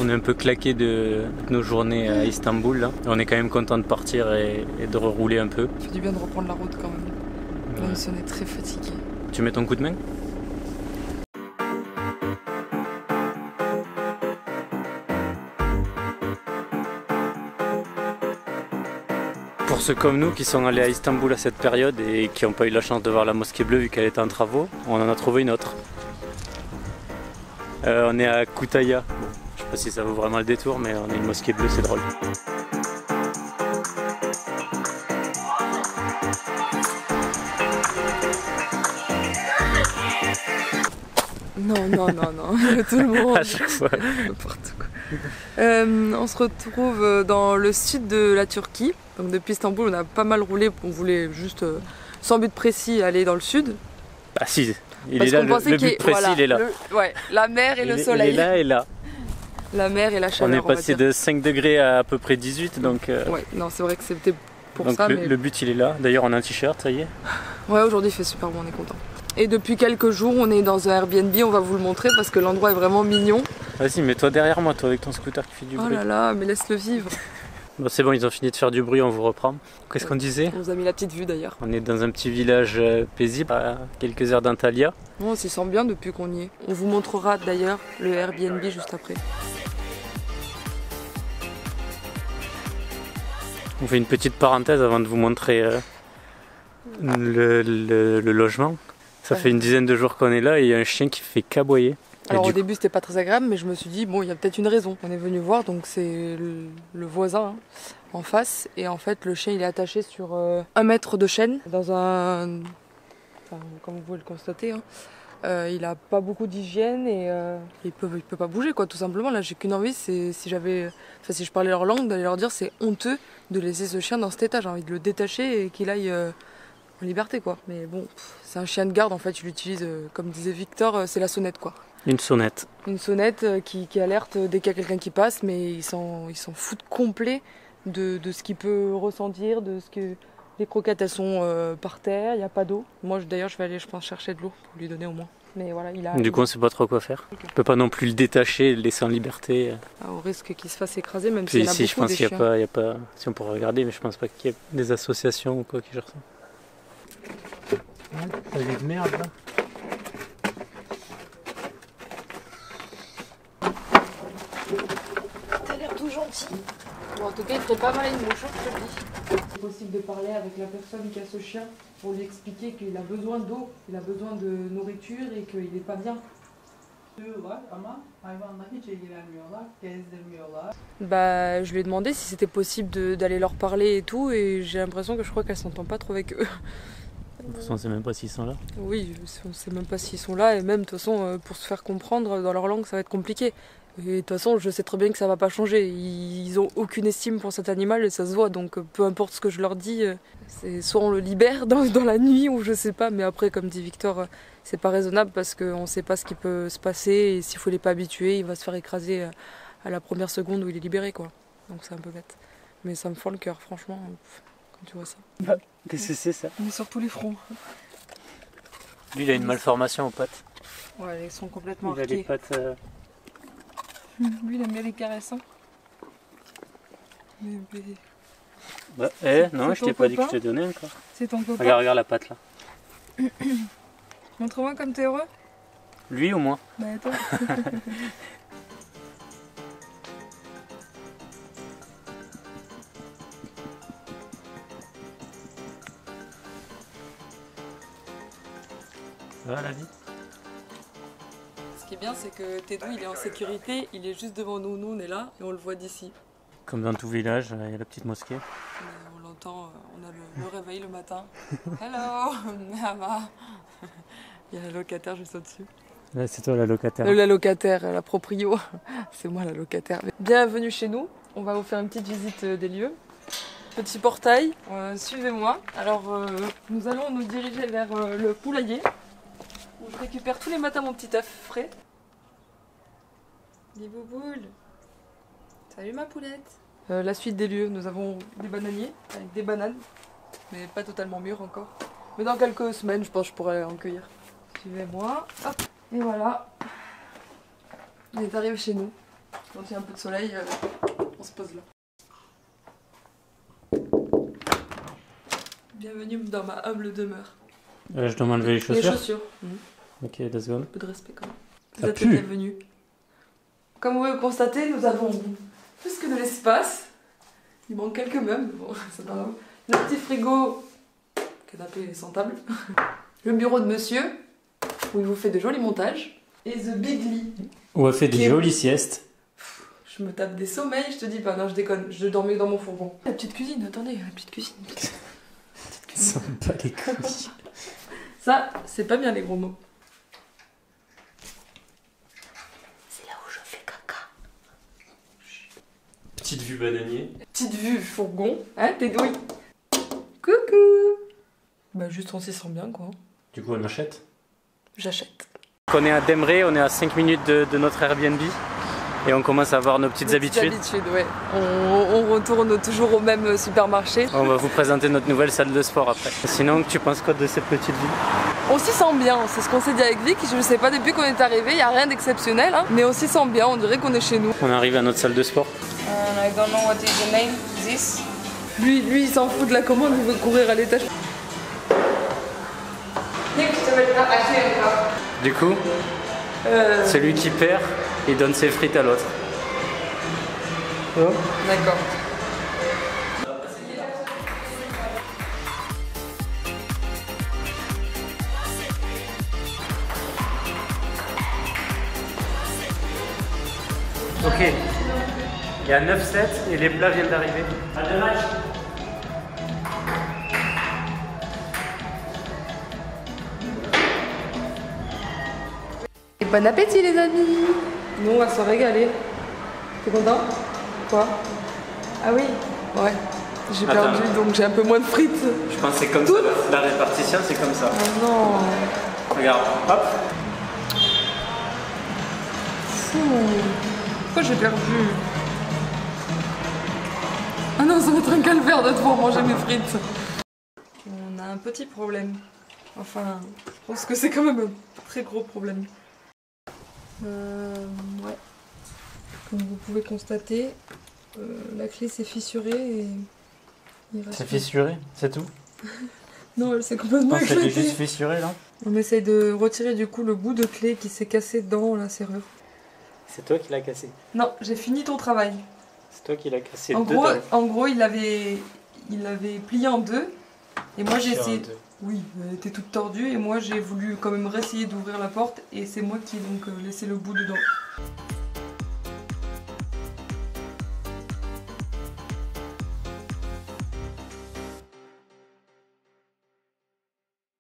On est un peu claqué de nos journées à Istanbul là. On est quand même content de partir et de rerouler un peu. Ça fait du bien de reprendre la route quand même. Là, on est très fatigué. Tu mets ton coup de main? Pour ceux comme nous qui sont allés à Istanbul à cette période et qui n'ont pas eu la chance de voir la mosquée bleue vu qu'elle était en travaux, on en a trouvé une autre. On est à Kütahya. Bon, je sais pas si ça vaut vraiment le détour, mais on a une mosquée bleue, c'est drôle. Non, non, non, non, tout le monde. À chaque fois. N'importe quoi. On se retrouve dans le sud de la Turquie. Donc depuis Istanbul, on a pas mal roulé. On voulait juste, sans but précis, aller dans le sud. Ah si, il Parce est là, qu'on le pensait but qu'il précis, voilà, il est là. Ouais, la mer et le soleil. Il est là et là. La mer et la chaleur. On est passé de 5 degrés à peu près 18, donc... Ouais, non, c'est vrai que c'était pour donc ça. Le but, il est là. D'ailleurs, on a un t-shirt, ça y est. Ouais, aujourd'hui, il fait super bon, on est content. Et depuis quelques jours, on est dans un Airbnb, on va vous le montrer parce que l'endroit est vraiment mignon. Vas-y, mets-toi derrière moi, toi, avec ton scooter qui fait du bruit. Oh là là, mais laisse-le vivre. Bon, c'est bon, ils ont fini de faire du bruit, on vous reprend. Qu'est-ce qu'on disait? On vous a mis la petite vue d'ailleurs. On est dans un petit village paisible, à quelques heures d'Antalya. On s'y sent bien depuis qu'on y est. On vous montrera d'ailleurs le Airbnb juste après. On fait une petite parenthèse avant de vous montrer le logement. Ça fait une dizaine de jours qu'on est là et il y a un chien qui fait qu'aboyer. Alors au début c'était pas très agréable, mais je me suis dit bon, il y a peut-être une raison. On est venu voir, donc c'est le voisin hein, en face, et en fait le chien il est attaché sur 1 mètre de chaîne dans un, enfin, comme vous pouvez le constater, hein, il a pas beaucoup d'hygiène et il peut pas bouger quoi, tout simplement. Là j'ai qu'une envie, c'est si je parlais leur langue, d'aller leur dire c'est honteux de laisser ce chien dans cet état. J'ai envie de le détacher et qu'il aille en liberté quoi. Mais bon, c'est un chien de garde en fait, je l'utilise comme disait Victor, c'est la sonnette quoi. Une sonnette. Une sonnette qui alerte dès qu'il y a quelqu'un qui passe, mais ils s'en foutent complet de ce qu'il peut ressentir, de ce que les croquettes elles sont par terre, il n'y a pas d'eau. Moi d'ailleurs je vais aller je pense chercher de l'eau pour lui donner au moins. Mais voilà, Du coup on sait pas trop quoi faire. Okay. On peut pas non plus le détacher et le laisser en liberté. Au risque qu'il se fasse écraser, même s'il y en a beaucoup. Je pense qu'il n'y a pas, si on pourrait regarder, mais je pense pas qu'il y ait des associations ou quoi qui gèrent ça. T'as vu de merde là. T'as l'air tout gentil. Bon, en tout cas, il ferait pas mal une bouchon, je te le dis. C'est possible de parler avec la personne qui a ce chien pour lui expliquer qu'il a besoin d'eau, il a besoin de nourriture et qu'il n'est pas bien. Bah, je lui ai demandé si c'était possible d'aller leur parler et tout, et j'ai l'impression que je crois qu'elle s'entend pas trop avec eux. De toute façon, on sait même pas s'ils sont là. Oui, on sait même pas s'ils sont là, et même de toute façon, pour se faire comprendre dans leur langue, ça va être compliqué. Et de toute façon, je sais très bien que ça va pas changer. Ils ont aucune estime pour cet animal et ça se voit. Donc peu importe ce que je leur dis, c'est soit on le libère dans la nuit ou je sais pas. Mais après, comme dit Victor, c'est pas raisonnable parce qu'on sait pas ce qui peut se passer. Et s'il faut les pas habituer, il va se faire écraser à la première seconde où il est libéré, quoi. Donc c'est un peu bête. Mais ça me fend le cœur, franchement, quand tu vois ça. Qu'est-ce que c'est ça? On est sur tous les fronts. Lui, il a une malformation aux pattes. Ouais, elles sont complètement il a les pattes. Lui, il aime bien les caressants. Mais... Bah, non, je t'ai pas dit que je t'ai donné encore. C'est ton copain. Regarde la patte là. Montre-moi comme t'es heureux. Lui ou moi? Bah, toi. Ça va la vie? Ce qui est bien, c'est que Tédou, il est en sécurité, il est juste devant nous, nous on est là et on le voit d'ici. Comme dans tout village, il y a la petite mosquée. On l'entend, on a le réveil le matin. Hello, Mama. Il y a la locataire juste au-dessus. Là, c'est toi la locataire. La locataire, la proprio. C'est moi la locataire. Bienvenue chez nous. On va vous faire une petite visite des lieux. Petit portail, suivez-moi. Alors, nous allons nous diriger vers le poulailler, où je récupère tous les matins mon petit œuf frais. Dis bouboule. Salut ma poulette. La suite des lieux, nous avons des bananiers avec des bananes, mais pas totalement mûres encore. Mais dans quelques semaines, je pense que je pourrai en cueillir. Suivez-moi. Hop. Et voilà. On est arrivé chez nous. Quand il y a un peu de soleil, on se pose là. Bienvenue dans ma humble demeure. Je dois m'enlever les chaussures. Les chaussures. Ok, 2 secondes. Un peu de respect quand même. Ça Vous êtes pue. les bienvenus. Comme vous pouvez le constater, nous avons plus que de l'espace. Il manque quelques meubles, bon, c'est pas grave. Le petit frigo, canapé sans table. Le bureau de monsieur, où il vous fait de jolis montages. Et the big lit. On a fait des Qui est- jolies siestes. Je me tape des sommeils, je te dis pas, non je déconne, je dormais dans mon fourgon. La petite cuisine, attendez, la petite cuisine. Petite Ça cuisine. va pas les couilles. Ça, c'est pas bien les gros mots. C'est là où je fais caca. Petite vue bananier. Petite vue fourgon, hein, tes douilles. Coucou. Bah juste on s'y sent bien quoi. Du coup, on achète. J'achète. On est à Demré, on est à 5 minutes de notre Airbnb. Et on commence à avoir nos petites habitudes. Ouais. On retourne toujours au même supermarché. On va vous présenter notre nouvelle salle de sport après. Sinon, tu penses quoi de cette petite ville? On s'y sent bien, c'est ce qu'on s'est dit avec Vic. Je ne sais pas, depuis qu'on est arrivé, il n'y a rien d'exceptionnel, hein, mais on s'y sent bien, on dirait qu'on est chez nous. On arrive à notre salle de sport. I don't know what is the name, this. Lui, il s'en fout de la commande, il veut courir à l'étage. Nick, je te vais acheter encore. Du coup, celui qui perd, il donne ses frites à l'autre. Oh. D'accord. Ok. Il y a 9-7 et les plats viennent d'arriver. À deux matchs. Et bon appétit les amis. Nous on va se régaler. T'es content? Quoi? Ah oui? Ouais. J'ai Attends. perdu donc j'ai un peu moins de frites. Je pense que c'est comme ça. La répartition, c'est comme ça. Oh non. Regarde, hop. Pourquoi j'ai perdu? Ah non, ça va être un calvaire de devoir manger mes frites. On a un petit problème. Enfin, je pense que c'est quand même un très gros problème. Ouais. Comme vous pouvez constater, la clé s'est fissurée et il reste... C'est fissuré, c'est tout? Non, elle s'est Je complètement pense qu'elle est éclatée. juste fissurée là. On essaye de retirer du coup le bout de clé qui s'est cassé dans la serrure. C'est toi qui l'as cassé. Non, j'ai fini ton travail. C'est toi qui l'as cassé. En gros, il l'avait plié en deux. Et moi j'ai essayé. Oui, elle était toute tordue et moi j'ai voulu quand même réessayer d'ouvrir la porte et c'est moi qui ai donc laissé le bout dedans.